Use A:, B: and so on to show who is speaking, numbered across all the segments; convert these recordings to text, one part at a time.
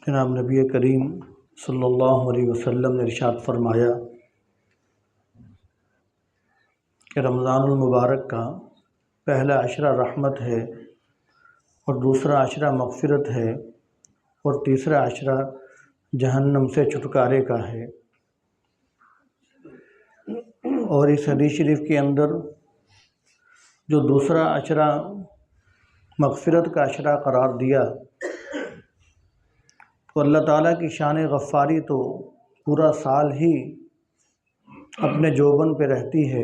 A: جناب نبی کریم صلی اللہ علیہ وسلم نے ارشاد فرمایا کہ رمضان المبارک کا پہلا عشرہ رحمت ہے اور دوسرا عشرہ مغفرت ہے اور تیسرا عشرہ جہنم سے چھٹکارے کا ہے۔ اور اس حدیث شریف کے اندر جو دوسرا عشرہ مغفرت کا عشرہ قرار دیا تو اللہ تعالیٰ کی شان غفاری تو پورا سال ہی اپنے جوبن پہ رہتی ہے،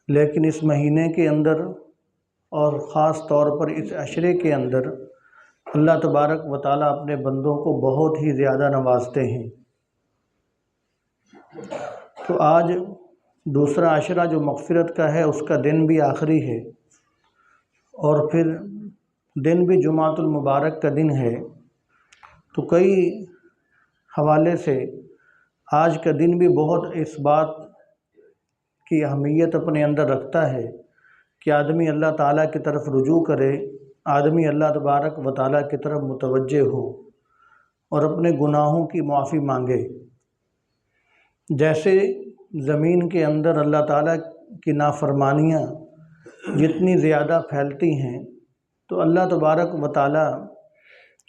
A: لیکن اس مہینے کے اندر اور خاص طور پر اس عشرے کے اندر اللہ تبارک و تعالیٰ اپنے بندوں کو بہت ہی زیادہ نوازتے ہیں۔ تو آج دوسرا عشرہ جو مغفرت کا ہے اس کا دن بھی آخری ہے اور پھر دن بھی جمعۃ المبارک کا دن ہے، تو کئی حوالے سے آج کا دن بھی بہت اس بات کی اہمیت اپنے اندر رکھتا ہے کہ آدمی اللہ تعالیٰ کی طرف رجوع کرے، آدمی اللہ تبارک و تعالیٰ کی طرف متوجہ ہو اور اپنے گناہوں کی معافی مانگے۔ جیسے زمین کے اندر اللہ تعالیٰ کی نافرمانیاں جتنی زیادہ پھیلتی ہیں تو اللہ تبارک و تعالیٰ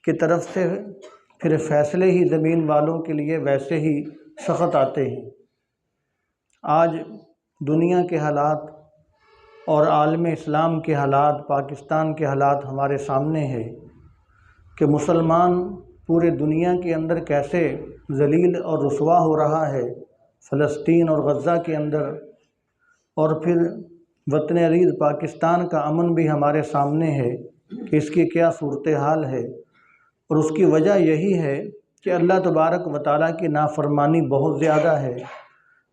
A: کی طرف سے پھر فیصلے ہی زمین والوں کے لیے ویسے ہی سخت آتے ہیں۔ آج دنیا کے حالات اور عالم اسلام کے حالات، پاکستان کے حالات ہمارے سامنے ہے کہ مسلمان پورے دنیا کے اندر کیسے ذلیل اور رسوا ہو رہا ہے، فلسطین اور غزہ کے اندر، اور پھر وطن عزیز پاکستان کا امن بھی ہمارے سامنے ہے کہ اس کی کیا صورتحال ہے۔ اور اس کی وجہ یہی ہے کہ اللہ تبارک و تعالیٰ کی نافرمانی بہت زیادہ ہے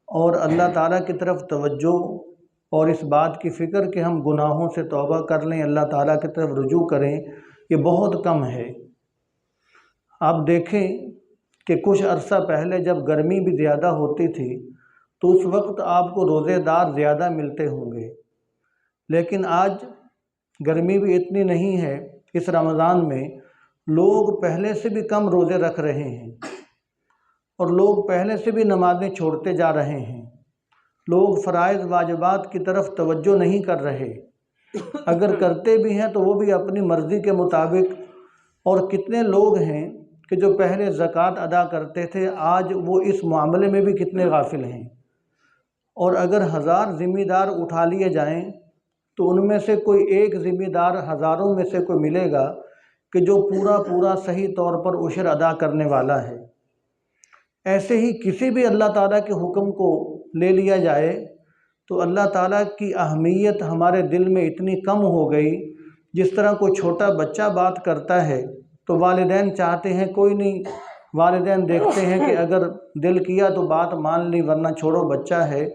A: اور اللہ تعالیٰ کی طرف توجہ اور اس بات کی فکر کہ ہم گناہوں سے توبہ کر لیں، اللہ تعالیٰ کی طرف رجوع کریں، یہ بہت کم ہے۔ آپ دیکھیں کہ کچھ عرصہ پہلے جب گرمی بھی زیادہ ہوتی تھی تو اس وقت آپ کو روزے دار زیادہ ملتے ہوں گے، لیکن آج گرمی بھی اتنی نہیں ہے، اس رمضان میں لوگ پہلے سے بھی کم روزے رکھ رہے ہیں اور لوگ پہلے سے بھی نمازیں چھوڑتے جا رہے ہیں۔ لوگ فرائض واجبات کی طرف توجہ نہیں کر رہے، اگر کرتے بھی ہیں تو وہ بھی اپنی مرضی کے مطابق۔ اور کتنے لوگ ہیں کہ جو پہلے زکوٰۃ ادا کرتے تھے آج وہ اس معاملے میں بھی کتنے غافل ہیں۔ اور اگر 1000 ذمہ دار اٹھا لیے جائیں تو ان میں سے کوئی ایک ذمہ دار ہزاروں میں سے کوئی ملے گا کہ جو پورا صحیح طور پر عشر ادا کرنے والا ہے۔ ایسے ہی کسی بھی اللہ تعالیٰ کے حکم کو لے لیا جائے تو اللہ تعالیٰ کی اہمیت ہمارے دل میں اتنی کم ہو گئی، جس طرح کوئی چھوٹا بچہ بات کرتا ہے تو والدین چاہتے ہیں کوئی نہیں، والدین دیکھتے ہیں کہ اگر دل کیا تو بات مان لی ورنہ چھوڑو بچہ ہے۔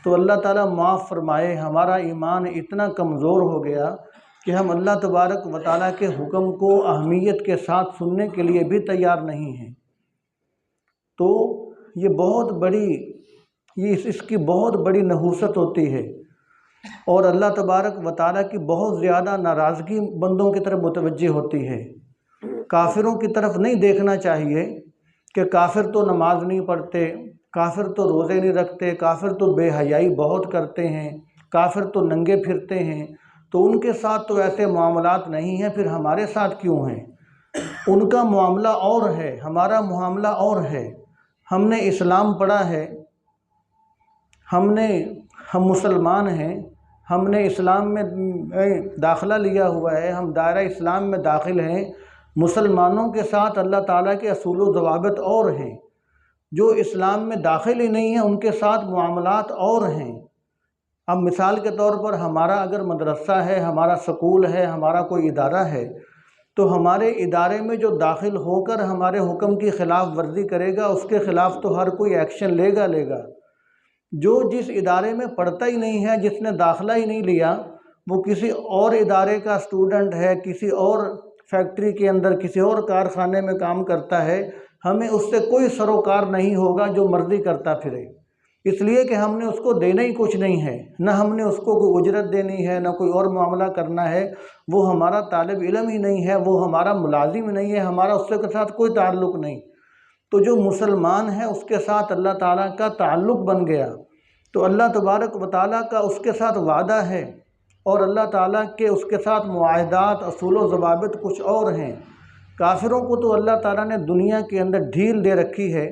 A: تو اللہ تعالیٰ معاف فرمائے، ہمارا ایمان اتنا کمزور ہو گیا کہ ہم اللہ تبارک و تعالیٰ کے حکم کو اہمیت کے ساتھ سننے کے لیے بھی تیار نہیں ہیں۔ تو یہ بہت بڑی اس کی بہت بڑی نحوست ہوتی ہے اور اللہ تبارک و تعالیٰ کی بہت زیادہ ناراضگی بندوں کی طرف متوجہ ہوتی ہے۔ کافروں کی طرف نہیں دیکھنا چاہیے کہ کافر تو نماز نہیں پڑھتے، کافر تو روزے نہیں رکھتے، کافر تو بے حیائی بہت کرتے ہیں، کافر تو ننگے پھرتے ہیں، تو ان کے ساتھ تو ایسے معاملات نہیں ہیں، پھر ہمارے ساتھ کیوں ہیں؟ ان کا معاملہ اور ہے، ہمارا معاملہ اور ہے۔ ہم نے اسلام پڑھا ہے، ہم مسلمان ہیں، ہم نے اسلام میں داخلہ لیا ہوا ہے، ہم دائرہ اسلام میں داخل ہیں۔ مسلمانوں کے ساتھ اللہ تعالیٰ کے اصول و ضوابط اور ہیں، جو اسلام میں داخل ہی نہیں ہیں ان کے ساتھ معاملات اور ہیں۔ اب مثال کے طور پر ہمارا اگر مدرسہ ہے، ہمارا سکول ہے، ہمارا کوئی ادارہ ہے، تو ہمارے ادارے میں جو داخل ہو کر ہمارے حکم کی خلاف ورزی کرے گا اس کے خلاف تو ہر کوئی ایکشن لے گا۔ جو جس ادارے میں پڑھتا ہی نہیں ہے، جس نے داخلہ ہی نہیں لیا، وہ کسی اور ادارے کا اسٹوڈنٹ ہے، کسی اور فیکٹری کے اندر کسی اور کارخانے میں کام کرتا ہے، ہمیں اس سے کوئی سروکار نہیں ہوگا جو مرضی کرتا پھرے۔ اس لیے کہ ہم نے اس کو دینا ہی کچھ نہیں ہے، نہ ہم نے اس کو کوئی اجرت دینی ہے، نہ کوئی اور معاملہ کرنا ہے۔ وہ ہمارا طالب علم ہی نہیں ہے، وہ ہمارا ملازم نہیں ہے، ہمارا اس کے ساتھ کوئی تعلق نہیں۔ تو جو مسلمان ہے اس کے ساتھ اللہ تعالیٰ کا تعلق بن گیا، تو اللہ تبارک و تعالیٰ کا اس کے ساتھ وعدہ ہے، اور اللہ تعالیٰ کے اس کے ساتھ معاہدات، اصول و ضوابط کچھ اور ہیں۔ کافروں کو تو اللہ تعالیٰ نے دنیا کے اندر ڈھیل دے رکھی ہے،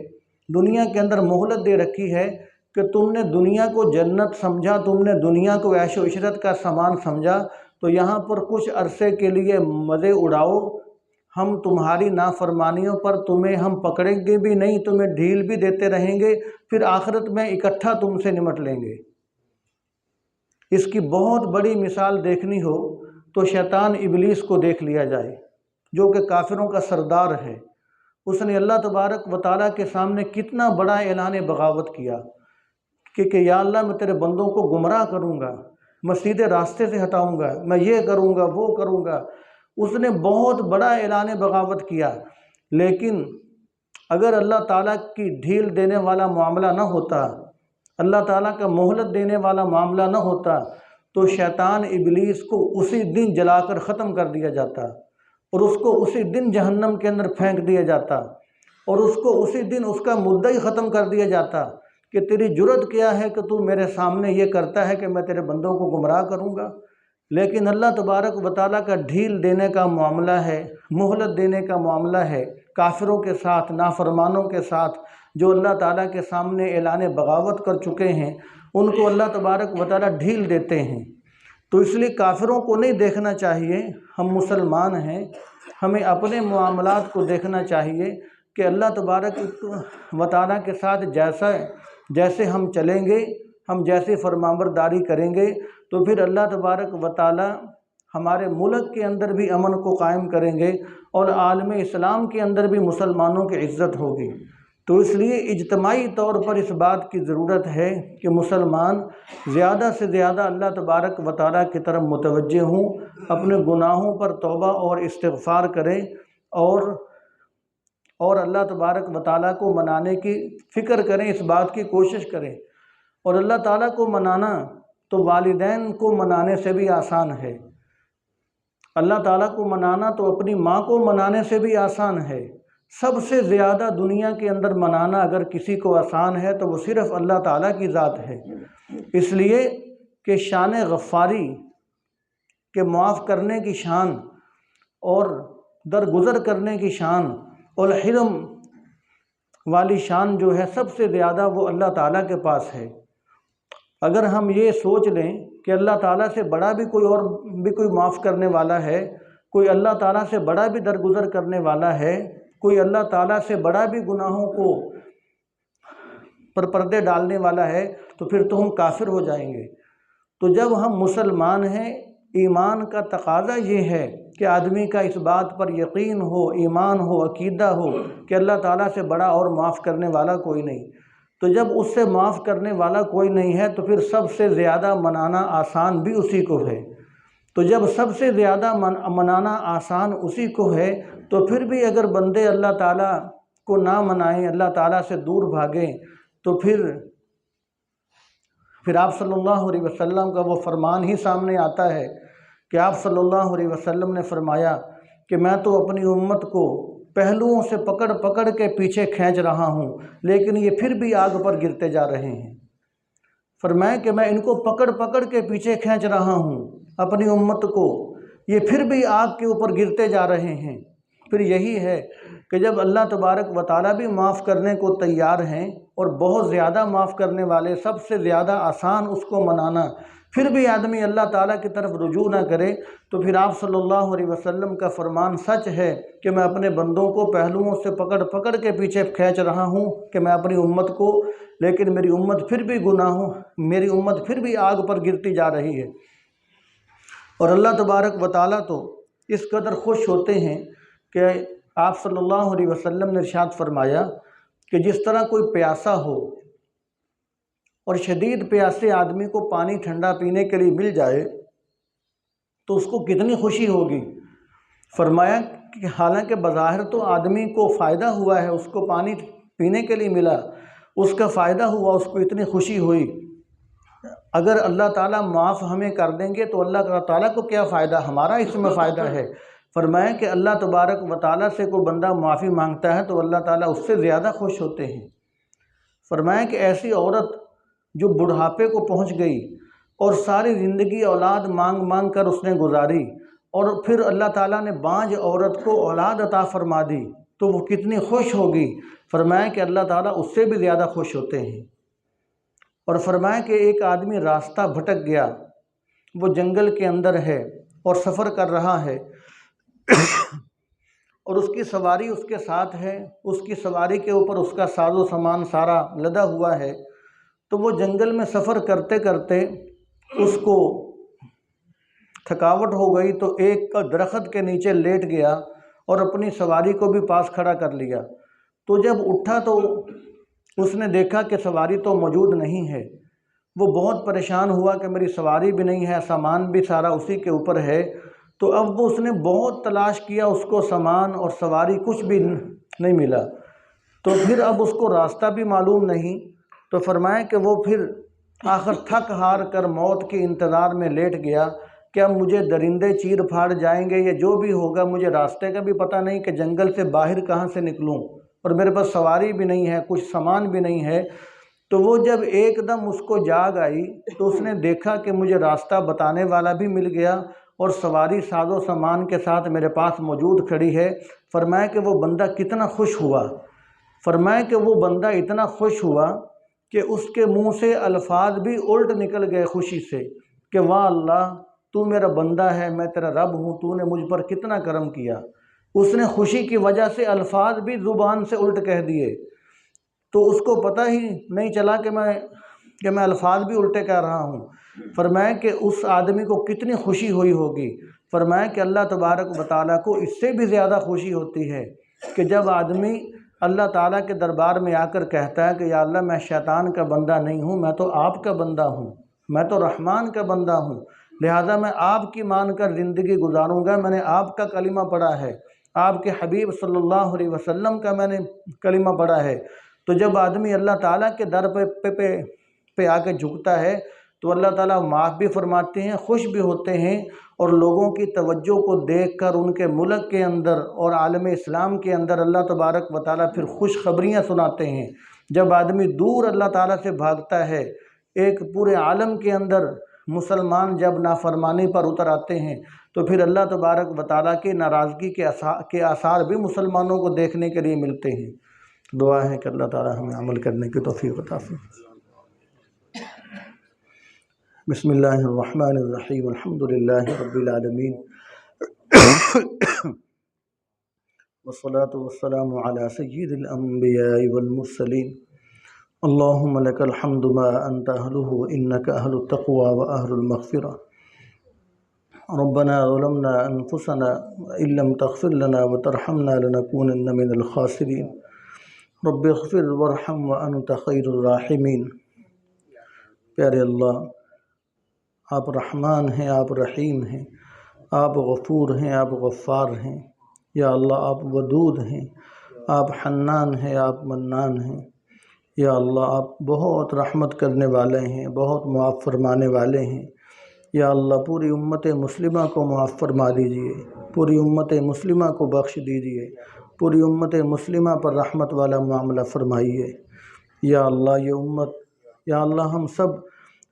A: دنیا کے اندر مہلت دے رکھی ہے کہ تم نے دنیا کو جنت سمجھا، تم نے دنیا کو عیش و عشرت کا سامان سمجھا، تو یہاں پر کچھ عرصے کے لیے مزے اڑاؤ، ہم تمہاری نافرمانیوں پر تمہیں ہم پکڑیں گے بھی نہیں، تمہیں ڈھیل بھی دیتے رہیں گے، پھر آخرت میں اکٹھا تم سے نمٹ لیں گے۔ اس کی بہت بڑی مثال دیکھنی ہو تو شیطان ابلیس کو دیکھ لیا جائے، جو کہ کافروں کا سردار ہے۔ اس نے اللہ تبارک و تعالیٰ کے سامنے کتنا بڑا اعلان بغاوت کیا کہ یا اللہ میں تیرے بندوں کو گمراہ کروں گا، میں سیدھے راستے سے ہٹاؤں گا، میں یہ کروں گا وہ کروں گا۔ اس نے بہت بڑا اعلان بغاوت کیا، لیکن اگر اللہ تعالیٰ کی ڈھیل دینے والا معاملہ نہ ہوتا، اللہ تعالیٰ کا مہلت دینے والا معاملہ نہ ہوتا، تو شیطان ابلیس کو اسی دن جلا کر ختم کر دیا جاتا، اور اس کو اسی دن جہنم کے اندر پھینک دیا جاتا، اور اس کو اسی دن اس کا مدعی ختم کر دیا جاتا کہ تیری جرت کیا ہے کہ تو میرے سامنے یہ کرتا ہے کہ میں تیرے بندوں کو گمراہ کروں گا۔ لیکن اللہ تبارک و تعالیٰ کا ڈھیل دینے کا معاملہ ہے، مہلت دینے کا معاملہ ہے کافروں کے ساتھ، نافرمانوں کے ساتھ، جو اللہ تعالیٰ کے سامنے اعلان بغاوت کر چکے ہیں، ان کو اللہ تبارک و تعالیٰ ڈھیل دیتے ہیں۔ تو اس لیے کافروں کو نہیں دیکھنا چاہیے، ہم مسلمان ہیں، ہمیں اپنے معاملات کو دیکھنا چاہیے کہ اللہ تبارک و تعالیٰ کے ساتھ جیسے ہم چلیں گے، ہم جیسے فرمانبرداری کریں گے، تو پھر اللہ تبارک و تعالیٰ ہمارے ملک کے اندر بھی امن کو قائم کریں گے، اور عالم اسلام کے اندر بھی مسلمانوں کی عزت ہوگی۔ تو اس لیے اجتماعی طور پر اس بات کی ضرورت ہے کہ مسلمان زیادہ سے زیادہ اللہ تبارک و تعالیٰ کی طرف متوجہ ہوں، اپنے گناہوں پر توبہ اور استغفار کریں، اور اللہ تبارک و تعالیٰ کو منانے کی فکر کریں، اس بات کی کوشش کریں۔ اور اللہ تعالیٰ کو منانا تو والدین کو منانے سے بھی آسان ہے، اللہ تعالیٰ کو منانا تو اپنی ماں کو منانے سے بھی آسان ہے۔ سب سے زیادہ دنیا کے اندر منانا اگر کسی کو آسان ہے تو وہ صرف اللہ تعالیٰ کی ذات ہے، اس لیے کہ شان غفاری کہ معاف کرنے کی شان اور درگزر کرنے کی شان اور حلم والی شان جو ہے سب سے زیادہ وہ اللہ تعالیٰ کے پاس ہے۔ اگر ہم یہ سوچ لیں کہ اللہ تعالیٰ سے بڑا بھی کوئی معاف کرنے والا ہے، کوئی اللہ تعالیٰ سے بڑا بھی درگزر کرنے والا ہے، کوئی اللہ تعالیٰ سے بڑا بھی گناہوں کو پر پردے ڈالنے والا ہے، تو پھر تو ہم کافر ہو جائیں گے۔ تو جب ہم مسلمان ہیں، ایمان کا تقاضا یہ ہے کہ آدمی کا اس بات پر یقین ہو، ایمان ہو، عقیدہ ہو کہ اللہ تعالیٰ سے بڑا اور معاف کرنے والا کوئی نہیں۔ تو جب اس سے معاف کرنے والا کوئی نہیں ہے تو پھر سب سے زیادہ منانا آسان بھی اسی کو ہے۔ تو جب سب سے زیادہ منانا آسان اسی کو ہے، تو پھر بھی اگر بندے اللہ تعالیٰ کو نہ منائیں، اللہ تعالیٰ سے دور بھاگیں، تو پھر آپ صلی اللہ علیہ وسلم کا وہ فرمان ہی سامنے آتا ہے کہ آپ صلی اللہ علیہ وسلم نے فرمایا کہ میں تو اپنی امت کو پہلوؤں سے پکڑ پکڑ کے پیچھے کھینچ رہا ہوں، لیکن یہ پھر بھی آگ پر گرتے جا رہے ہیں۔ فرمایا کہ میں ان کو پکڑ پکڑ کے پیچھے کھینچ رہا ہوں اپنی امت کو، یہ پھر بھی آگ کے اوپر گرتے جا رہے ہیں۔ پھر یہی ہے کہ جب اللہ تبارک و تعالیٰ بھی معاف کرنے کو تیار ہیں، اور بہت زیادہ معاف کرنے والے، سب سے زیادہ آسان اس کو منانا، پھر بھی آدمی اللہ تعالیٰ کی طرف رجوع نہ کرے، تو پھر آپ صلی اللہ علیہ وسلم کا فرمان سچ ہے کہ میں اپنے بندوں کو پہلوؤں سے پکڑ پکڑ کے پیچھے کھینچ رہا ہوں کہ میں اپنی امت کو، لیکن میری امت پھر بھی آگ پر گرتی جا رہی ہے۔ اور اللہ تبارک و تعالیٰ تو اس قدر خوش ہوتے ہیں کہ آپ صلی اللہ علیہ وسلم نے ارشاد فرمایا کہ جس طرح کوئی پیاسا ہو اور شدید پیاسے آدمی کو پانی ٹھنڈا پینے کے لیے مل جائے تو اس کو کتنی خوشی ہوگی۔ فرمایا کہ حالانکہ بظاہر تو آدمی کو فائدہ ہوا ہے، اس کو پانی پینے کے لیے ملا، اس کا فائدہ ہوا، اس کو اتنی خوشی ہوئی۔ اگر اللہ تعالیٰ معاف ہمیں کر دیں گے تو اللہ تعالیٰ کو کیا فائدہ، ہمارا اس میں فائدہ ہے۔ فرمایا کہ اللہ تبارک و تعالیٰ سے کوئی بندہ معافی مانگتا ہے تو اللہ تعالیٰ اس سے زیادہ خوش ہوتے ہیں۔ فرمایا کہ ایسی عورت جو بڑھاپے کو پہنچ گئی اور ساری زندگی اولاد مانگ مانگ کر اس نے گزاری، اور پھر اللہ تعالیٰ نے بانجھ عورت کو اولاد عطا فرما دی تو وہ کتنی خوش ہوگی۔ فرمایا کہ اللہ تعالیٰ اس سے بھی زیادہ خوش ہوتے ہیں۔ اور فرمایا کہ ایک آدمی راستہ بھٹک گیا، وہ جنگل کے اندر ہے اور سفر کر رہا ہے اور اس کی سواری اس کے ساتھ ہے، اس کی سواری کے اوپر اس کا ساز و سامان سارا لدا ہوا ہے، تو وہ جنگل میں سفر کرتے کرتے اس کو تھکاوٹ ہو گئی تو ایک درخت کے نیچے لیٹ گیا اور اپنی سواری کو بھی پاس کھڑا کر لیا۔ تو جب اٹھا تو اس نے دیکھا کہ سواری تو موجود نہیں ہے۔ وہ بہت پریشان ہوا کہ میری سواری بھی نہیں ہے، سامان بھی سارا اسی کے اوپر ہے۔ تو اب وہ اس نے بہت تلاش کیا، اس کو سامان اور سواری کچھ بھی نہیں ملا، تو پھر اب اس کو راستہ بھی معلوم نہیں۔ تو فرمایا کہ وہ پھر آخر تھک ہار کر موت کے انتظار میں لیٹ گیا کہ اب مجھے درندے چیر پھاڑ جائیں گے یا جو بھی ہوگا، مجھے راستے کا بھی پتہ نہیں کہ جنگل سے باہر کہاں سے نکلوں، اور میرے پاس سواری بھی نہیں ہے، کچھ سامان بھی نہیں ہے۔ تو وہ جب ایک دم اس کو جاگ آئی تو اس نے دیکھا کہ مجھے راستہ بتانے والا بھی مل گیا اور سواری ساز و سامان کے ساتھ میرے پاس موجود کھڑی ہے۔ فرمایا کہ وہ بندہ کتنا خوش ہوا۔ فرمایا کہ وہ بندہ اتنا خوش ہوا کہ اس کے منہ سے الفاظ بھی الٹ نکل گئے خوشی سے کہ واہ اللہ، تو میرا بندہ ہے، میں تیرا رب ہوں، تو نے مجھ پر کتنا کرم کیا۔ اس نے خوشی کی وجہ سے الفاظ بھی زبان سے الٹ کہہ دیے، تو اس کو پتہ ہی نہیں چلا کہ میں الفاظ بھی الٹے کہہ رہا ہوں۔ فرمایا کہ اس آدمی کو کتنی خوشی ہوئی ہوگی۔ فرمایا کہ اللہ تبارک و تعالیٰ کو اس سے بھی زیادہ خوشی ہوتی ہے کہ جب آدمی اللہ تعالیٰ کے دربار میں آ کر کہتا ہے کہ یا اللہ میں شیطان کا بندہ نہیں ہوں، میں تو آپ کا بندہ ہوں، میں تو رحمان کا بندہ ہوں، لہٰذا میں آپ کی مان کر زندگی گزاروں گا۔ میں نے آپ کا کلمہ پڑھا ہے، آپ کے حبیب صلی اللہ علیہ وسلم کا میں نے کلمہ پڑھا ہے۔ تو جب آدمی اللہ تعالیٰ کے در پہ آ کے جھکتا ہے تو اللہ تعالیٰ معاف بھی فرماتے ہیں، خوش بھی ہوتے ہیں، اور لوگوں کی توجہ کو دیکھ کر ان کے ملک کے اندر اور عالم اسلام کے اندر اللہ تبارک و تعالیٰ پھر خوشخبریاں سناتے ہیں۔ جب آدمی دور اللہ تعالیٰ سے بھاگتا ہے، ایک پورے عالم کے اندر مسلمان جب نافرمانی پر اتر آتے ہیں تو پھر اللہ تبارک و تعالیٰ کی ناراضگی کے آثار بھی مسلمانوں کو دیکھنے کے لیے ملتے ہیں۔ دعا ہے کہ اللہ تعالیٰ ہمیں عمل کرنے کی توفیق عطا فرمائے۔ بسم اللہ الرحمن الرحیم، الحمد للہ رب العالمین، والصلاة والسلام علی سید الانبیاء والمرسلین۔ اللہم لک الحمد ما انت اہلہ انک اہل التقوی و اہل المغفرہ۔ ربنا ظلمنا انفسنا وان لم تغفر لنا وترحمنا لنکونن من الخاسرین۔ رب اغفر وارحم وانت خیر الراحمین۔ پیارے اللہ، آپ رحمان ہیں، آپ رحیم ہیں، آپ غفور ہیں، آپ غفار ہیں۔ یا اللہ آپ ودود ہیں، آپ حنان ہیں، آپ منان ہیں۔ یا اللہ آپ بہت رحمت کرنے والے ہیں، بہت معاف فرمانے والے ہیں۔ یا اللہ پوری امت مسلمہ کو معاف فرما دیجئے، پوری امت مسلمہ کو بخش دیجئے، پوری امت مسلمہ پر رحمت والا معاملہ فرمائیے۔ یا اللہ یہ امت، یا اللہ ہم سب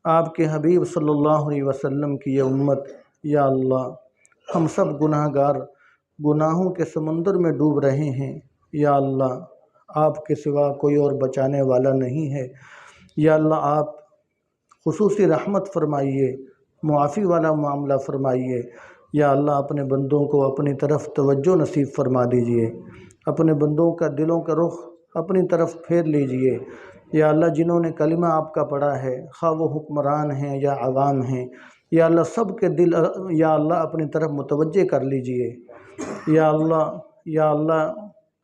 A: آپ کے حبیب صلی اللہ علیہ وسلم کی یہ امت، یا اللہ ہم سب گناہ گار گناہوں کے سمندر میں ڈوب رہے ہیں۔ یا اللہ آپ کے سوا کوئی اور بچانے والا نہیں ہے۔ یا اللہ آپ خصوصی رحمت فرمائیے، معافی والا معاملہ فرمائیے۔ یا اللہ اپنے بندوں کو اپنی طرف توجہ نصیب فرما دیجئے، اپنے بندوں کا دلوں کا رخ اپنی طرف پھیر لیجئے۔ یا اللہ جنہوں نے کلمہ آپ کا پڑھا ہے، خواہ وہ حکمران ہیں یا عوام ہیں، یا اللہ سب کے دل یا اللہ اپنی طرف متوجہ کر لیجئے۔ یا اللہ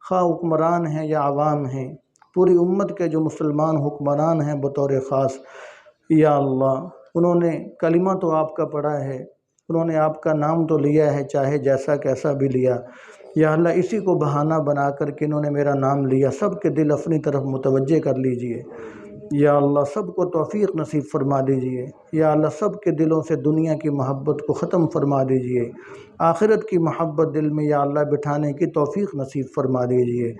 A: خواہ حکمران ہیں یا عوام ہیں، پوری امت کے جو مسلمان حکمران ہیں بطور خاص، یا اللہ انہوں نے کلمہ تو آپ کا پڑھا ہے، انہوں نے آپ کا نام تو لیا ہے، چاہے جیسا کیسا بھی لیا۔ یا اللہ اسی کو بہانہ بنا کر کے انہوں نے میرا نام لیا، سب کے دل اپنی طرف متوجہ کر لیجئے۔ یا اللہ سب کو توفیق نصیب فرما دیجئے۔ یا اللہ سب کے دلوں سے دنیا کی محبت کو ختم فرما دیجئے، آخرت کی محبت دل میں یا اللہ بٹھانے کی توفیق نصیب فرما دیجئے۔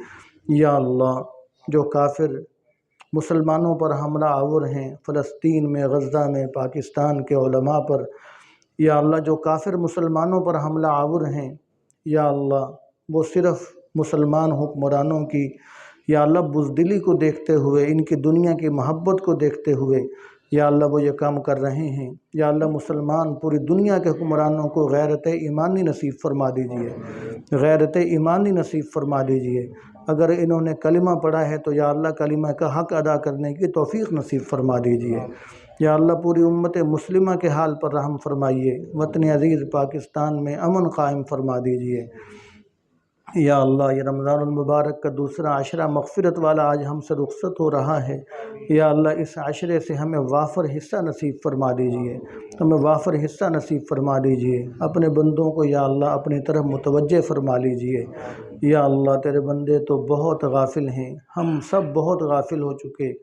A: یا اللہ جو کافر مسلمانوں پر حملہ آور ہیں، فلسطین میں، غزہ میں، پاکستان کے علماء پر، یا اللہ جو کافر مسلمانوں پر حملہ آور ہیں، یا اللہ وہ صرف مسلمان حکمرانوں کی یا اللہ بزدلی کو دیکھتے ہوئے، ان کی دنیا کی محبت کو دیکھتے ہوئے یا اللہ وہ یہ کام کر رہے ہیں۔ یا اللہ مسلمان پوری دنیا کے حکمرانوں کو غیرت ایمانی نصیب فرما دیجئے، غیرت ایمانی نصیب فرما دیجئے۔ اگر انہوں نے کلمہ پڑھا ہے تو یا اللہ کلمہ کا حق ادا کرنے کی توفیق نصیب فرما دیجئے۔ یا اللہ پوری امت مسلمہ کے حال پر رحم فرمائیے، وطن عزیز پاکستان میں امن قائم فرما دیجئے۔ یا اللہ یہ رمضان المبارک کا دوسرا عشرہ مغفرت والا آج ہم سے رخصت ہو رہا ہے، یا اللہ اس عشرے سے ہمیں وافر حصہ نصیب فرما دیجئے، ہمیں وافر حصہ نصیب فرما دیجئے۔ اپنے بندوں کو یا اللہ اپنی طرف متوجہ فرما لیجئے۔ یا اللہ تیرے بندے تو بہت غافل ہیں، ہم سب بہت غافل ہو چکے۔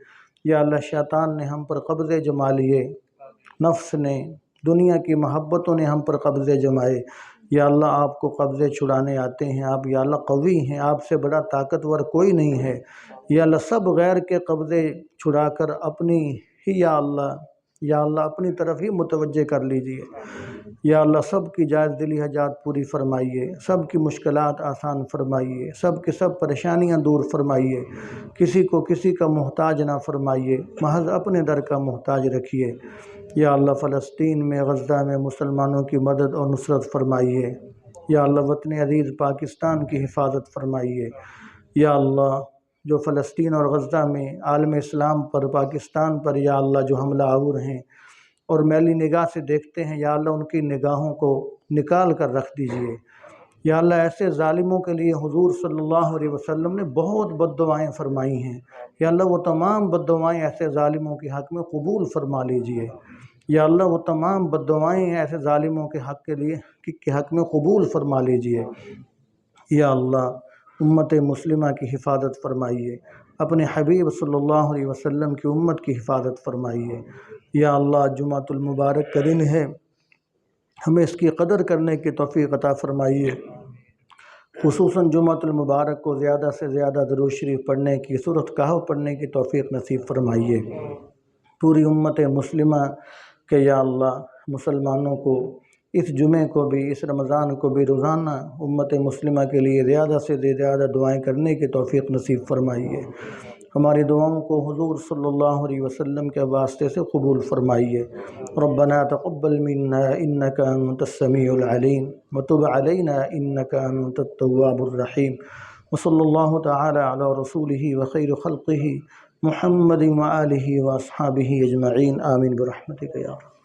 A: یا اللہ شیطان نے ہم پر قبضے جما لیے، نفس نے، دنیا کی محبتوں نے ہم پر قبضے جمائے۔ یا اللہ آپ کو قبضے چھڑانے آتے ہیں، آپ یا اللہ قوی ہیں، آپ سے بڑا طاقتور کوئی نہیں ہے۔ یا اللہ سب غیر کے قبضے چھڑا کر اپنی ہی یا اللہ اپنی طرف ہی متوجہ کر لیجئے۔ یا اللہ سب کی جائز دلی حاجات پوری فرمائیے، سب کی مشکلات آسان فرمائیے، سب کی سب پریشانیاں دور فرمائیے، کسی کو کسی کا محتاج نہ فرمائیے، محض اپنے در کا محتاج رکھیے۔ یا اللہ فلسطین میں، غزہ میں مسلمانوں کی مدد اور نصرت فرمائیے۔ یا اللہ وطن عزیز پاکستان کی حفاظت فرمائیے۔ یا اللہ جو فلسطین اور غزہ میں عالم اسلام پر، پاکستان پر یا اللہ جو حملہ آور ہیں اور میلی نگاہ سے دیکھتے ہیں، یا اللہ ان کی نگاہوں کو نکال کر رکھ دیجئے۔ یا اللہ ایسے ظالموں کے لیے حضور صلی اللہ علیہ وسلم نے بہت بد دعائیں فرمائی ہیں، یا اللہ وہ تمام بد دعائیں ایسے ظالموں کے حق میں قبول فرما لیجئے۔ یا اللہ وہ تمام بد دعائیں ایسے ظالموں کے حق میں قبول فرما لیجئے۔ یا اللہ امت مسلمہ کی حفاظت فرمائیے، اپنے حبیب صلی اللہ علیہ وسلم کی امت کی حفاظت فرمائیے۔ یا اللہ جمعۃ المبارک کا دن ہے، ہمیں اس کی قدر کرنے کی توفیق عطا فرمائیے، خصوصاً جمعۃ المبارک کو زیادہ سے زیادہ درود شریف پڑھنے کی، سورۃ کہف پڑھنے کی توفیق نصیب فرمائیے۔ پوری امت مسلمہ کہ یا اللہ مسلمانوں کو اس جمعے کو بھی، اس رمضان کو بھی روزانہ امت مسلمہ کے لیے زیادہ سے زیادہ دعائیں کرنے کی توفیق نصیب فرمائیے۔ ہماری دعاؤں کو حضور صلی اللہ علیہ وسلم کے واسطے سے قبول فرمائیے۔ ربنا تقبل منا انک انت السمیع العلیم وتب علینا انک انت التواب الرحیم، وصلی اللہ تعالی علی رسولہ وخیر خلقہ محمد وآلہ واصحابہ اجمعین، آمین برحمتک یا رب۔